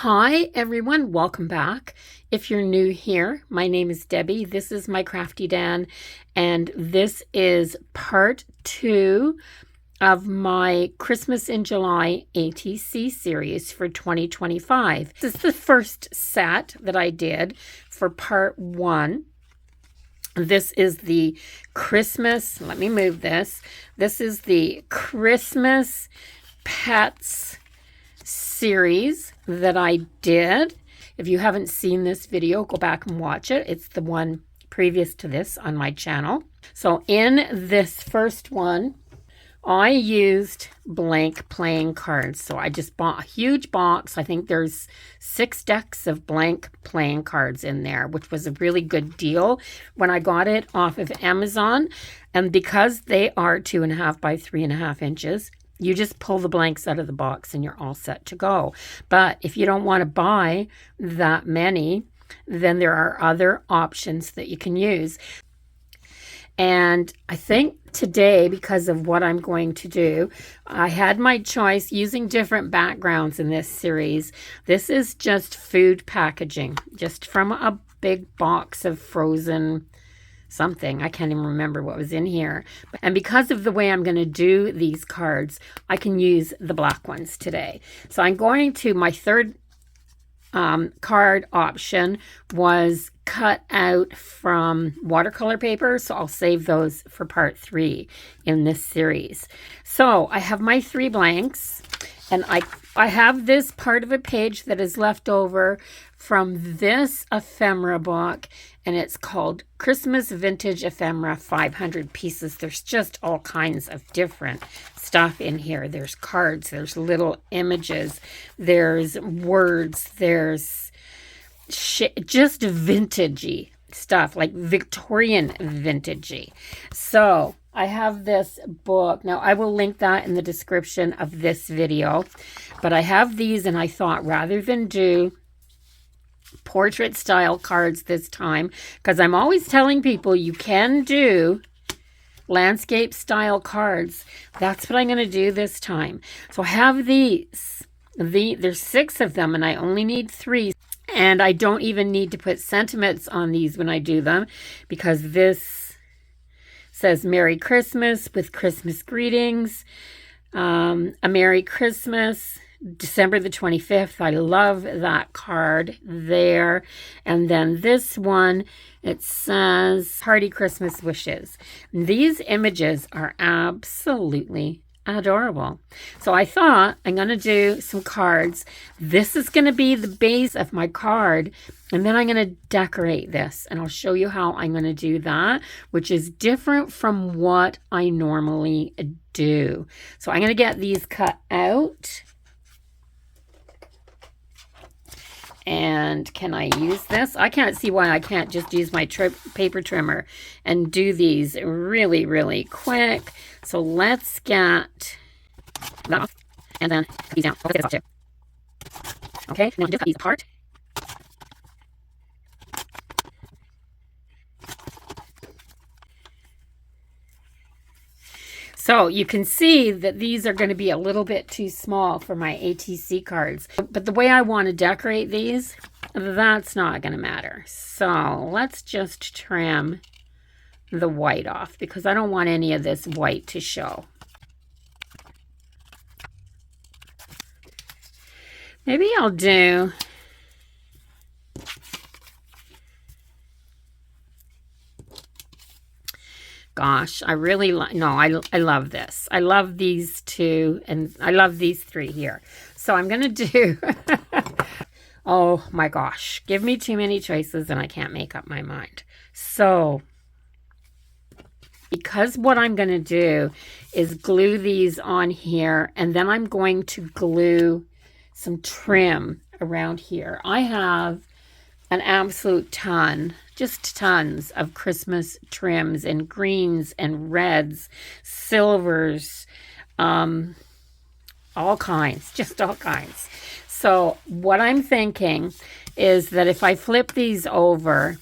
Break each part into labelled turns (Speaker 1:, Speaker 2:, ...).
Speaker 1: Hi everyone, welcome back. If you're new here, my name is Debbie. This is my Crafty Dan, and this is part 2 of my Christmas in July ATC series for 2025. This is the first set that I did for part 1. This is the Christmas, let me move this. This is the Christmas Pets series that I did. If you haven't seen this video, go back and watch it. It's the one previous to this on my channel. So in this first one, I used blank playing cards. So I just bought a huge box. I think there's 6 decks of blank playing cards in there, which was a really good deal when I got it off of Amazon. And because they are 2.5 by 3.5 inches, you just pull the blanks out of the box and you're all set to go. But if you don't want to buy that many, then there are other options that you can use. And I think today, because of what I'm going to do, I had my choice using different backgrounds in this series. This is just food packaging, just from a big box of frozen something. I can't even remember what was in here. And because of the way I'm going to do these cards, I can use the black ones today. So I'm going to, my third card option was cut out from watercolor paper. So I'll save those for part 3 in this series. So I have my 3 blanks, and I have this part of a page that is left over from this ephemera book, and it's called Christmas Vintage Ephemera 500 Pieces. There's just all kinds of different stuff in here. There's cards, there's little images, there's words, there's just vintagey stuff, like Victorian vintagey. So I have this book. Now, I will link that in the description of this video. But I have these, and I thought rather than do portrait style cards this time, because I'm always telling people you can do landscape style cards. That's what I'm going to do this time. So I have these. There's 6 of them, and I only need 3. And I don't even need to put sentiments on these when I do them, because this says Merry Christmas with Christmas greetings. A Merry Christmas, December the 25th. I love that card there. And then this one, it says Hearty Christmas Wishes. These images are absolutely adorable. So I thought I'm going to do some cards. This is going to be the base of my card, and then I'm going to decorate this, and I'll show you how I'm going to do that, which is different from what I normally do. So I'm going to get these cut out. And can I use this? I can't see why I can't just use my paper trimmer and do these really, really quick. So let's get that off, and then cut these down. I'll get this off too. Okay, now just cut these apart. So you can see that these are going to be a little bit too small for my ATC cards. But the way I want to decorate these, that's not going to matter. So let's just trim the white off, because I don't want any of this white to show. Maybe I'll do... Gosh, I really I love this. I love these 2, and I love these 3 here. So I'm going to do, oh my gosh, give me too many choices and I can't make up my mind. So, because what I'm going to do is glue these on here, and then I'm going to glue some trim around here. I have an absolute ton, just tons of Christmas trims and greens and reds, silvers, all kinds, just all kinds. So what I'm thinking is that if I flip these over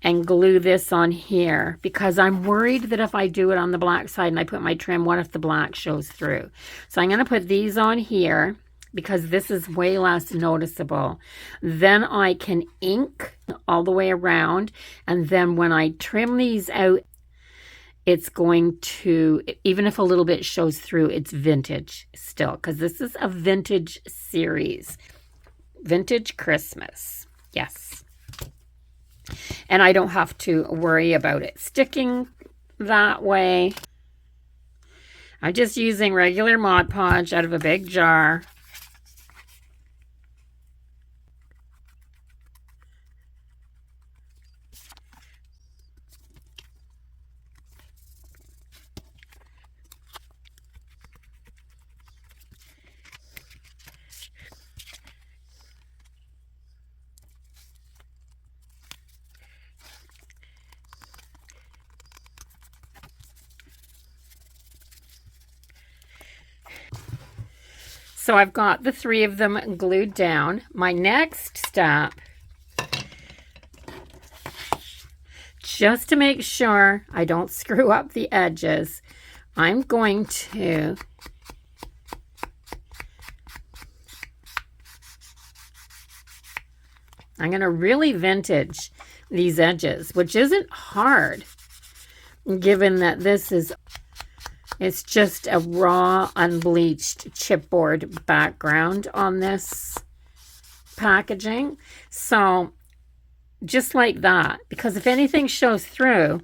Speaker 1: and glue this on here, because I'm worried that if I do it on the black side and I put my trim, what if the black shows through? So I'm going to put these on here, because this is way less noticeable. Then I can ink all the way around, and then when I trim these out, it's going to, even if a little bit shows through, it's vintage still, because this is a vintage series. Vintage Christmas. Yes. And I don't have to worry about it sticking that way. I'm just using regular Mod Podge out of a big jar. So I've got the 3 of them glued down. My next step, just to make sure I don't screw up the edges, I'm going to really vintage these edges, which isn't hard, given that this is, it's just a raw, unbleached chipboard background on this packaging. So just like that, because if anything shows through,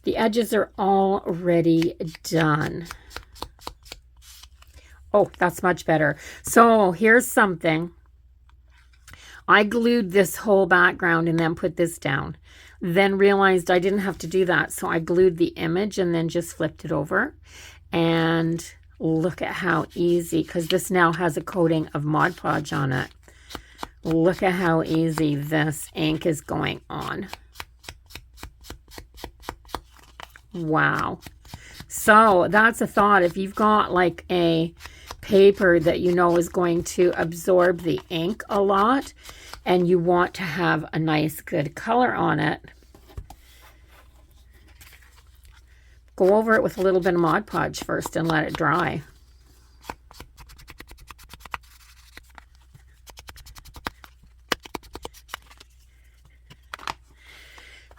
Speaker 1: the edges are already done. Oh, that's much better. So here's something. I glued this whole background and then put this down. Then realized I didn't have to do that. So I glued the image and then just flipped it over. And look at how easy, because this now has a coating of Mod Podge on it. Look at how easy this ink is going on. Wow. So that's a thought. If you've got like a paper that you know is going to absorb the ink a lot and you want to have a nice good color on it, go over it with a little bit of Mod Podge first and let it dry.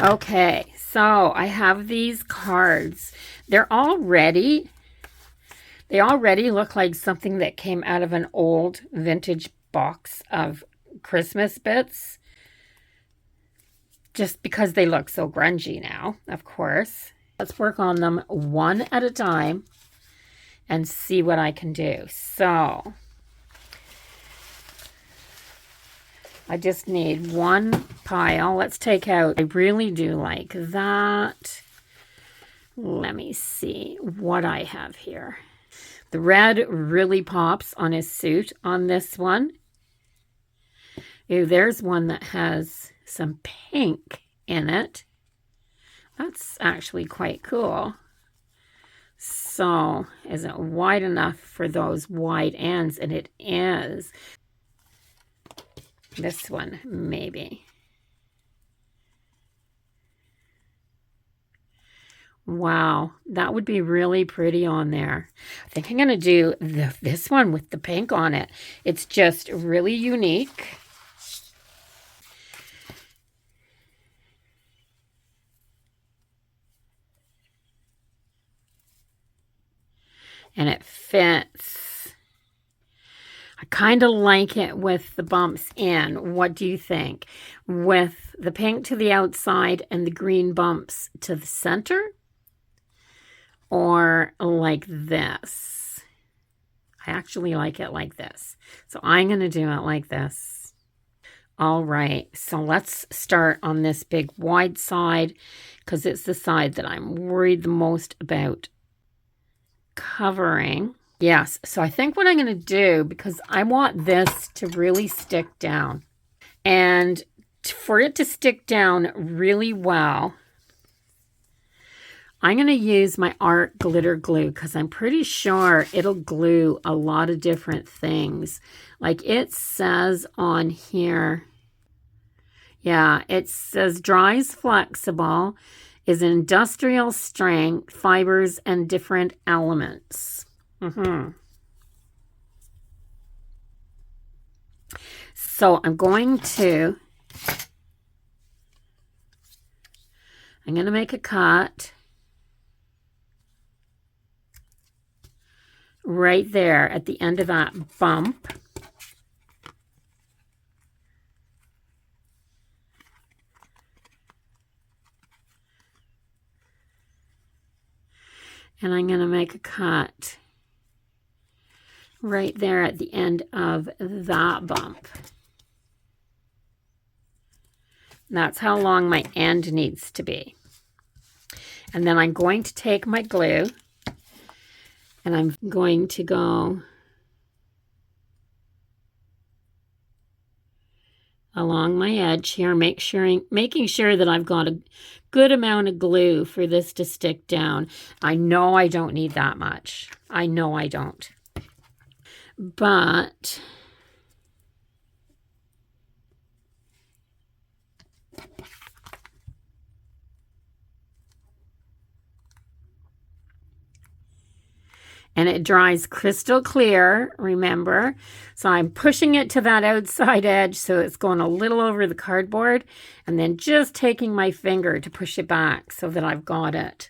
Speaker 1: Okay, so I have these cards. They already look like something that came out of an old vintage box of Christmas bits. Just because they look so grungy now, of course. Let's work on them one at a time and see what I can do. So I just need one pile. Let's take out, I really do like that. Let me see what I have here. The red really pops on his suit on this one. Ooh, there's one that has some pink in it. That's actually quite cool. So, is it wide enough for those wide ends? And it is. This one, maybe. Wow, that would be really pretty on there. I think I'm going to do this one with the pink on it. It's just really unique. And it fits. I kind of like it with the bumps in. What do you think? With the pink to the outside and the green bumps to the center? Or like this? I actually like it like this. So I'm going to do it like this. All right, so let's start on this big wide side because it's the side that I'm worried the most about covering. Yes, so I think what I'm going to do, because I want this to really stick down, and for it to stick down really well, I'm going to use my Art Glitter Glue because I'm pretty sure it'll glue a lot of different things. Like it says on here, yeah, it says dries flexible, is industrial strength, fibers, and different elements. So I'm going to make a cut right there at the end of that bump. And I'm going to make a cut right there at the end of that bump. That's how long my end needs to be. And then I'm going to take my glue and I'm going to go along my edge here, making sure that I've got a good amount of glue for this to stick down. I know I don't need that much. I know I don't. But and it dries crystal clear, remember? So I'm pushing it to that outside edge so it's going a little over the cardboard, and then just taking my finger to push it back so that I've got it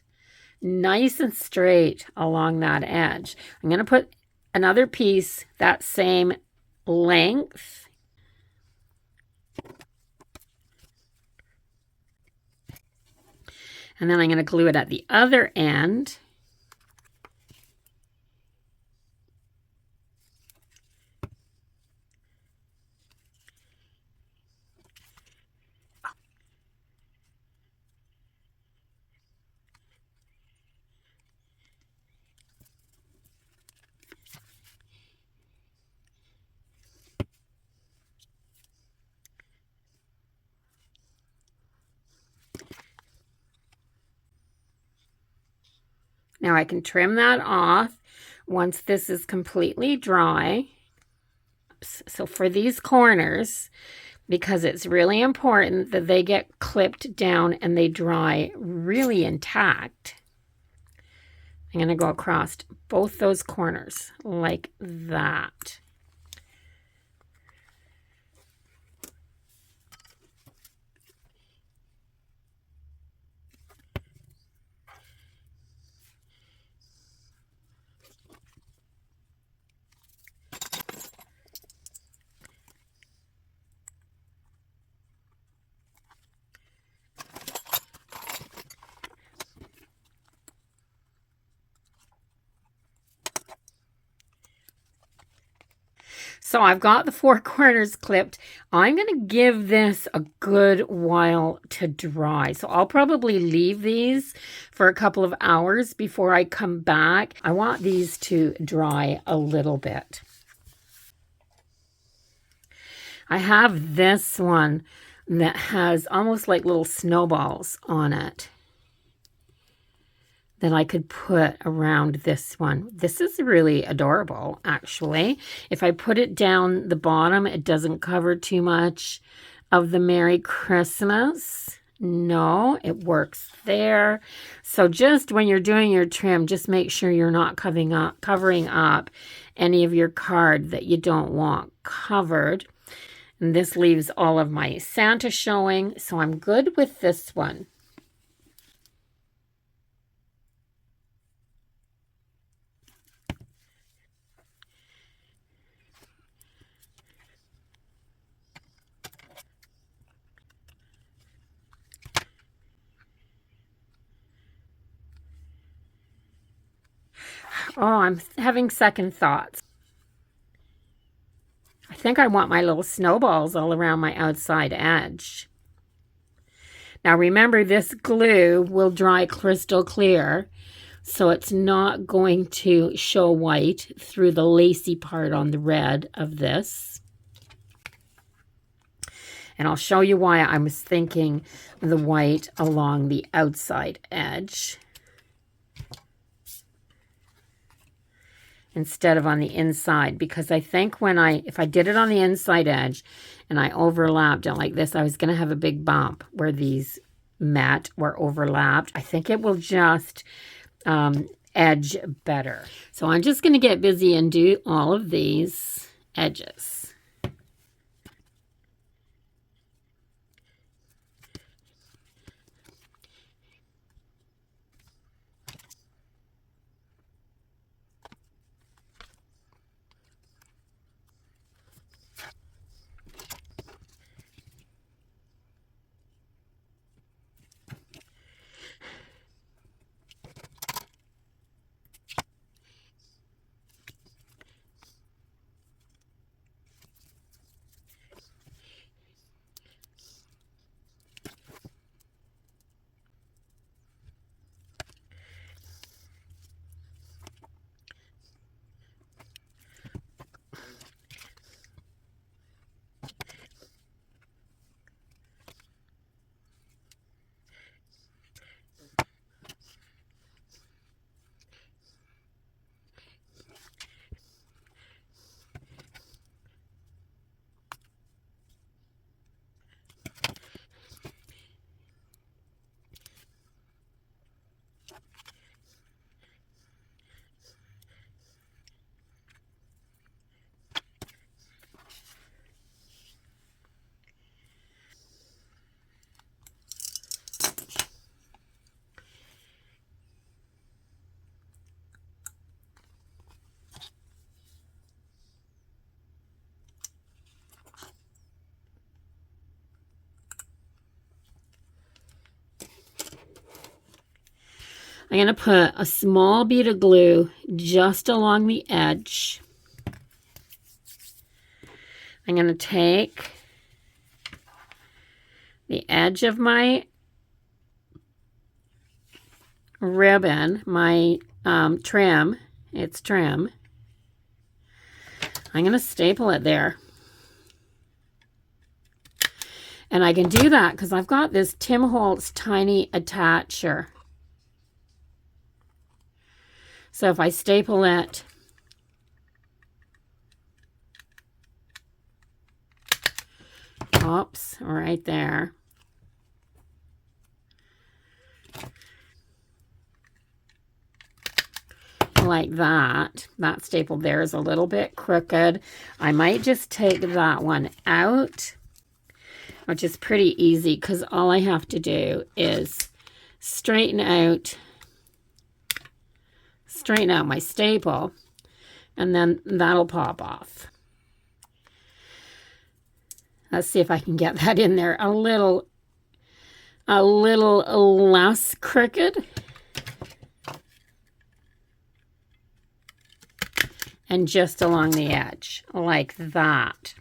Speaker 1: nice and straight along that edge. I'm going to put another piece that same length. And then I'm going to glue it at the other end. Now I can trim that off once this is completely dry. So for these corners, because it's really important that they get clipped down and they dry really intact, I'm going to go across both those corners like that. So I've got the four corners clipped. I'm going to give this a good while to dry. So I'll probably leave these for a couple of hours before I come back. I want these to dry a little bit. I have this one that has almost like little snowballs on it that I could put around this one. This is really adorable, actually. If I put it down the bottom, it doesn't cover too much of the Merry Christmas. No, it works there. So just when you're doing your trim, just make sure you're not covering up any of your card that you don't want covered. And this leaves all of my Santa showing, so I'm good with this one. Oh, I'm having second thoughts. I think I want my little snowballs all around my outside edge. Now remember, this glue will dry crystal clear, so it's not going to show white through the lacy part on the red of this. And I'll show you why I was thinking the white along the outside edge instead of on the inside, because I think if I did it on the inside edge and I overlapped it like this, I was going to have a big bump where these met or overlapped. I think it will just edge better. So I'm just going to get busy and do all of these edges. I'm going to put a small bead of glue just along the edge. I'm going to take the edge of my ribbon, my trim, it's trim. I'm going to staple it there. And I can do that because I've got this Tim Holtz tiny attacher. So if I staple it, oops, right there. Like that. That staple there is a little bit crooked. I might just take that one out, which is pretty easy because all I have to do is straighten out my staple, and then that'll pop off. Let's see if I can get that in there a little less crooked. And just along the edge, like that.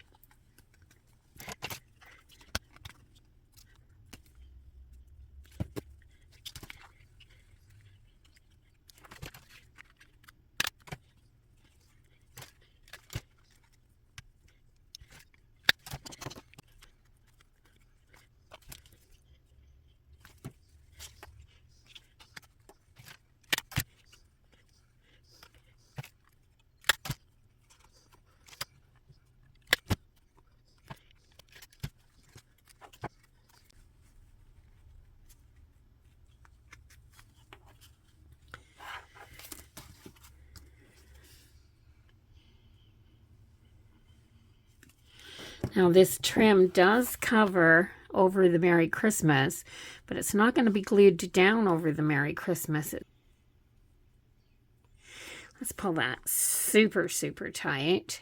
Speaker 1: Now this trim does cover over the Merry Christmas, but it's not going to be glued down over the Merry Christmas. Let's pull that super, super tight.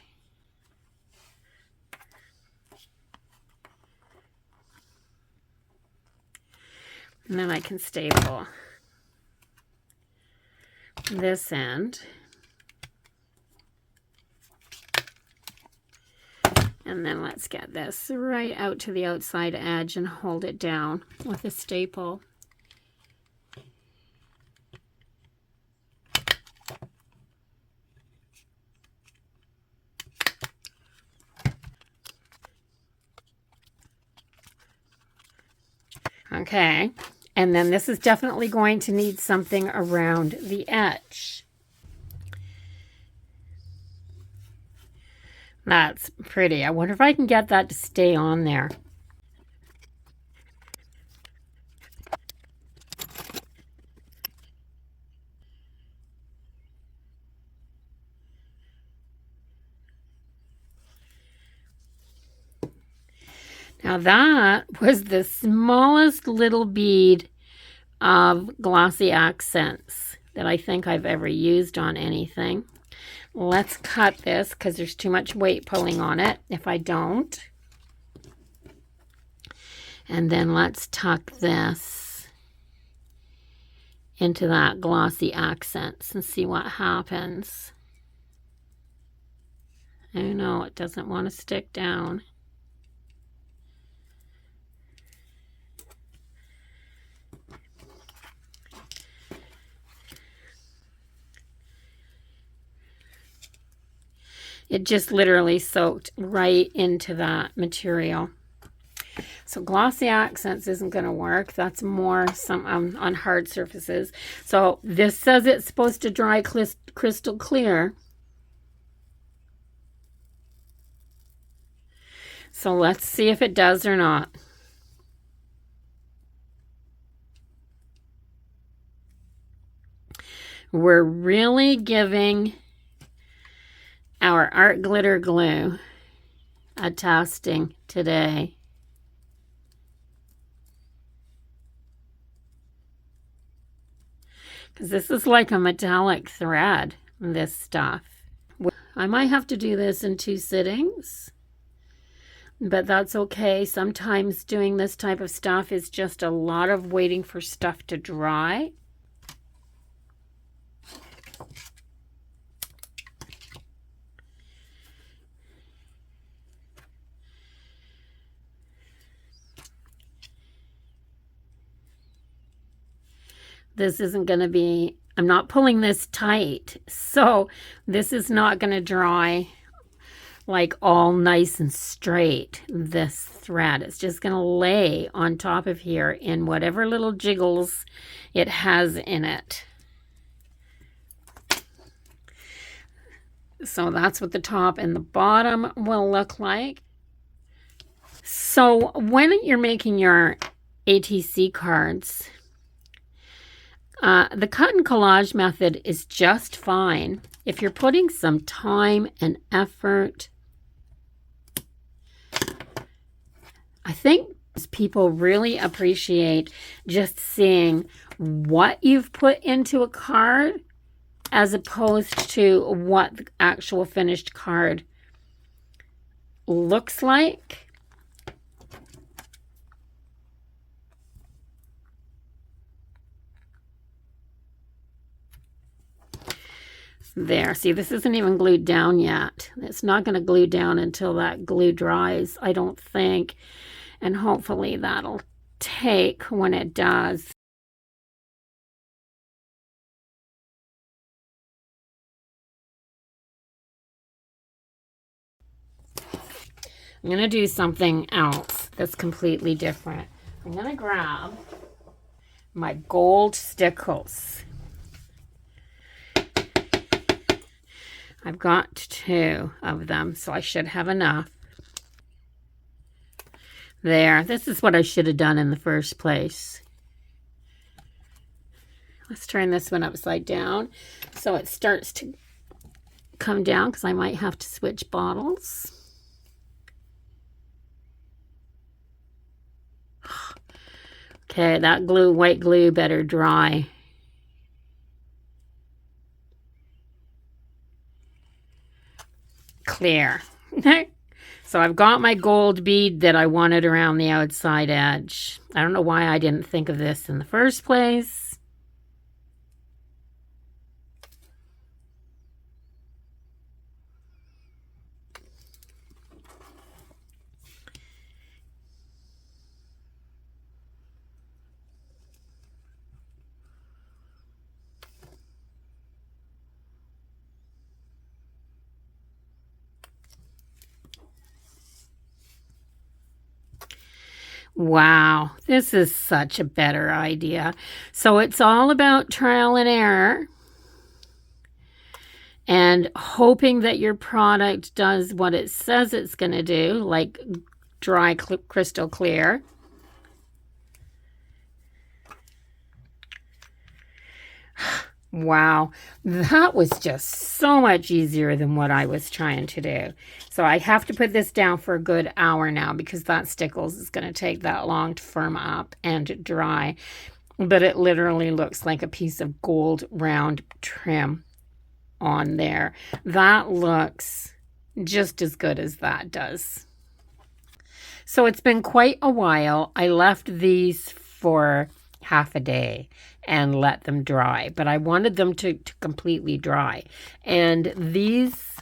Speaker 1: And then I can staple this end. And then let's get this right out to the outside edge and hold it down with a staple. Okay, and then this is definitely going to need something around the edge. That's pretty. I wonder if I can get that to stay on there. Now that was the smallest little bead of glossy accents that I think I've ever used on anything. Let's cut this because there's too much weight pulling on it if I don't. And then let's tuck this into that glossy accents and see what happens. Oh no, it doesn't want to stick down. It just literally soaked right into that material. So glossy accents isn't going to work. That's more some on hard surfaces. So this says it's supposed to dry crystal clear. So let's see if it does or not. We're really giving our art glitter glue a testing today. Because this is like a metallic thread, this stuff. I might have to do this in 2 sittings, but that's okay. Sometimes doing this type of stuff is just a lot of waiting for stuff to dry. this isn't going to be, I'm not pulling this tight, so this is not going to dry like all nice and straight, this thread. It's just going to lay on top of here in whatever little jiggles it has in it. So that's what the top and the bottom will look like. So when you're making your ATC cards, the cut and collage method is just fine if you're putting some time and effort. I think people really appreciate just seeing what you've put into a card as opposed to what the actual finished card looks like. There, see, this isn't even glued down yet. It's not going to glue down until that glue dries, I don't think. And hopefully that'll take when it does. I'm going to do something else that's completely different. I'm going to grab my gold stickles. I've got 2 of them, so I should have enough. There, this is what I should have done in the first place. Let's turn this one upside down so it starts to come down, because I might have to switch bottles. Okay, that glue, white glue, better dry. Clear. So I've got my gold bead that I wanted around the outside edge. I don't know why I didn't think of this in the first place. Wow, this is such a better idea. So it's all about trial and error and hoping that your product does what it says it's going to do, like dry crystal clear. Wow, that was just so much easier than what I was trying to do. So I have to put this down for a good hour now, because that stickles is going to take that long to firm up and dry. But it literally looks like a piece of gold round trim on there. That looks just as good as that does. So it's been quite a while. I left these for half a day and let them dry, but I wanted them to completely dry. And these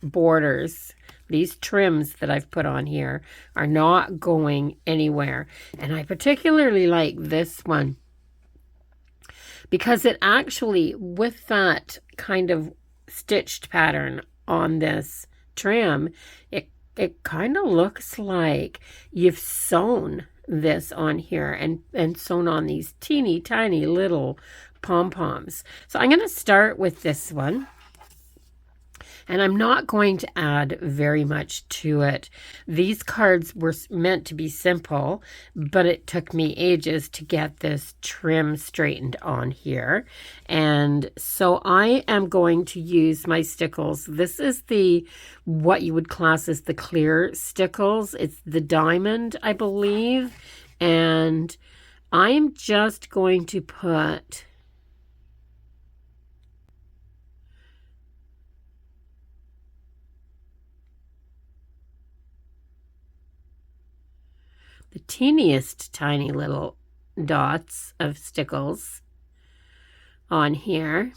Speaker 1: borders, these trims that I've put on here, are not going anywhere. And I particularly like this one because it actually, with that kind of stitched pattern on this trim, it kind of looks like you've sewn this on here and sewn on these teeny tiny little pom-poms. So I'm going to start with this one. And I'm not going to add very much to it. These cards were meant to be simple, but it took me ages to get this trim straightened on here. And so I am going to use my stickles. This is what you would class as the clear stickles. It's the diamond, I believe. And I'm just going to put the teeniest tiny little dots of stickles on here.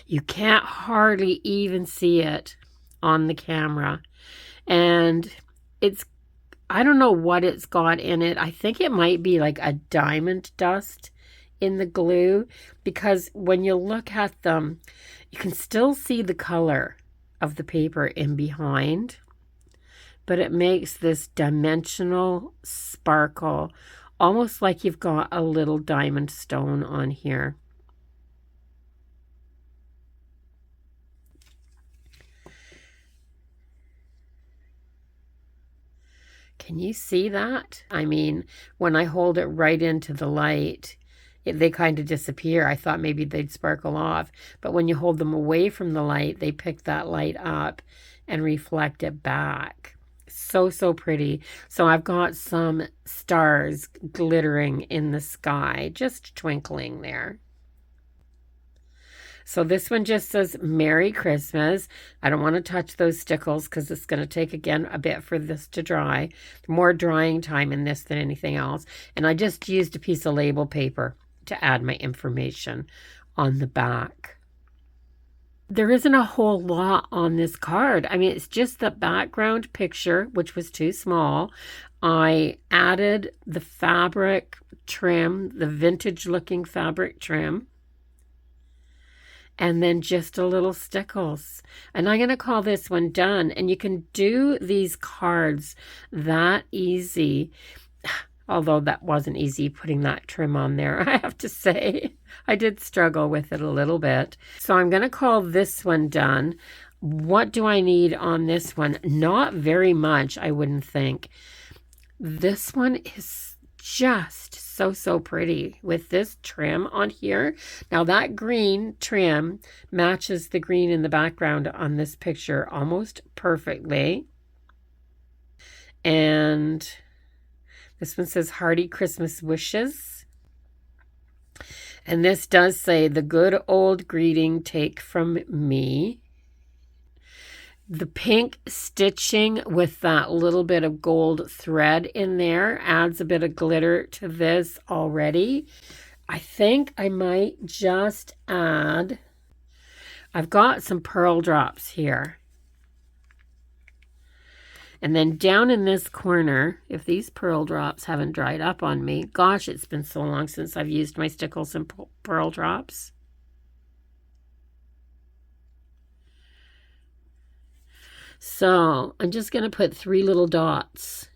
Speaker 1: You can't hardly even see it on the camera. And I don't know what it's got in it. I think it might be like a diamond dust in the glue, because when you look at them, you can still see the color of the paper in behind, but it makes this dimensional sparkle, almost like you've got a little diamond stone on here. Can you see that? I mean, when I hold it right into the light, they kind of disappear. I thought maybe they'd sparkle off, but when you hold them away from the light, they pick that light up and reflect it back. So, so pretty. So I've got some stars glittering in the sky, just twinkling there. So this one just says Merry Christmas. I don't want to touch those stickles because it's going to take, again, a bit for this to dry. More drying time in this than anything else. And I just used a piece of label paper to add my information on the back. There isn't a whole lot on this card. I mean, it's just the background picture, which was too small. I added the fabric trim, the vintage looking fabric trim, and then just a little stickles. And I'm going to call this one done. And you can do these cards that easy. Although that wasn't easy putting that trim on there, I have to say. I did struggle with it a little bit. So I'm going to call this one done. What do I need on this one? Not very much, I wouldn't think. This one is just so pretty with this trim on here. Now that green trim matches the green in the background on this picture almost perfectly. And this one says Hearty Christmas Wishes. And this does say the good old greeting take from me. The pink stitching with that little bit of gold thread in there adds a bit of glitter to this already. I think I might just add, I've got some pearl drops here. And then down in this corner, if these pearl drops haven't dried up on me, gosh, it's been so long since I've used my stickles and pearl drops. So I'm just going to put 3 little dots.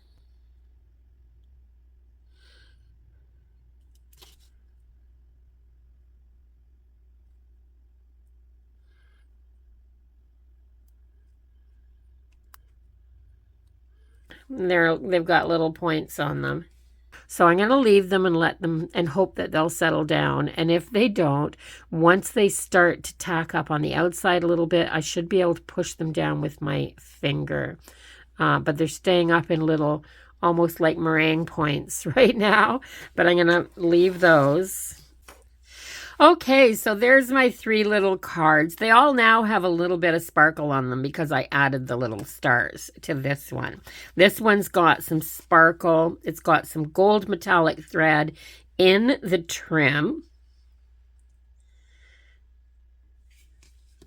Speaker 1: They've got little points on them. So I'm going to leave them and let them and hope that they'll settle down. And if they don't, once they start to tack up on the outside a little bit, I should be able to push them down with my finger. But they're staying up in little, almost like meringue points right now. But I'm going to leave those. Okay, so there's my 3 little cards. They all now have a little bit of sparkle on them because I added the little stars to this one. This one's got some sparkle. It's got some gold metallic thread in the trim,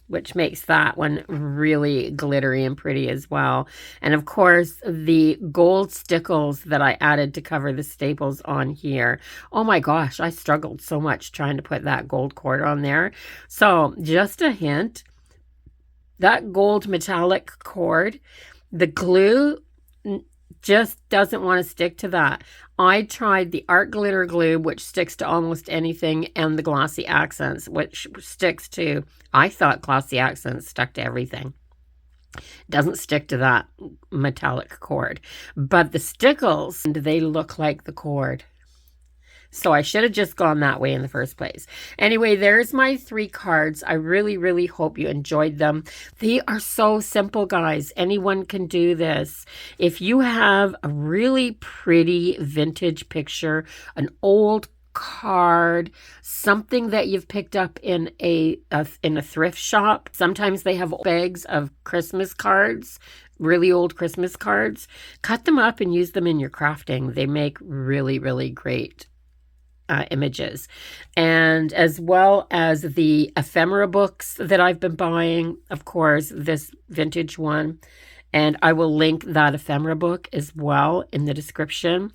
Speaker 1: which makes that one really glittery and pretty as well. And of course, the gold stickles that I added to cover the staples on here. Oh my gosh, I struggled so much trying to put that gold cord on there. So just a hint, that gold metallic cord, the glue just doesn't want to stick to that. I tried the art glitter glue, which sticks to almost anything, and the glossy accents, which sticks to, I thought glossy accents stuck to everything. Doesn't stick to that metallic cord. But the stickles, they look like the cord. So I should have just gone that way in the first place. Anyway, there's my 3 cards. I really hope you enjoyed them. They are so simple, guys. Anyone can do this. If you have a really pretty vintage picture, an old card, something that you've picked up in a thrift shop. Sometimes they have bags of Christmas cards, really old Christmas cards. Cut them up and use them in your crafting. They make really great images, and as well as the ephemera books that I've been buying, of course, this vintage one. And I will link that ephemera book as well in the description.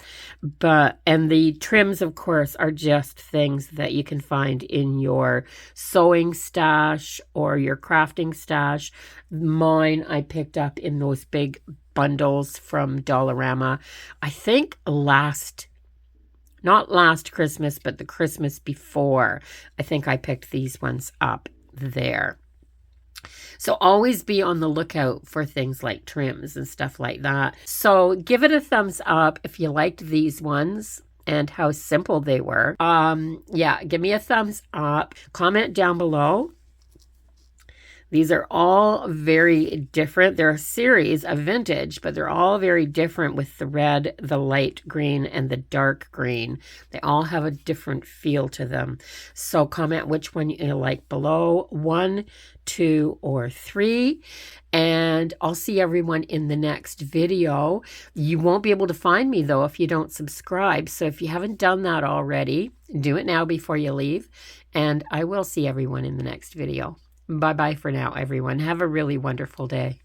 Speaker 1: And the trims, of course, are just things that you can find in your sewing stash or your crafting stash. Mine I picked up in those big bundles from Dollarama. I think not last Christmas, but the Christmas before. I think I picked these ones up there. So always be on the lookout for things like trims and stuff like that. So give it a thumbs up if you liked these ones and how simple they were. Yeah, give me a thumbs up. Comment down below. These are all very different. They're a series of vintage, but they're all very different with the red, the light green, and the dark green. They all have a different feel to them. So comment which one you like below, 1, 2, or 3. And I'll see everyone in the next video. You won't be able to find me, though, if you don't subscribe. So if you haven't done that already, do it now before you leave. And I will see everyone in the next video. Bye-bye for now, everyone. Have a really wonderful day.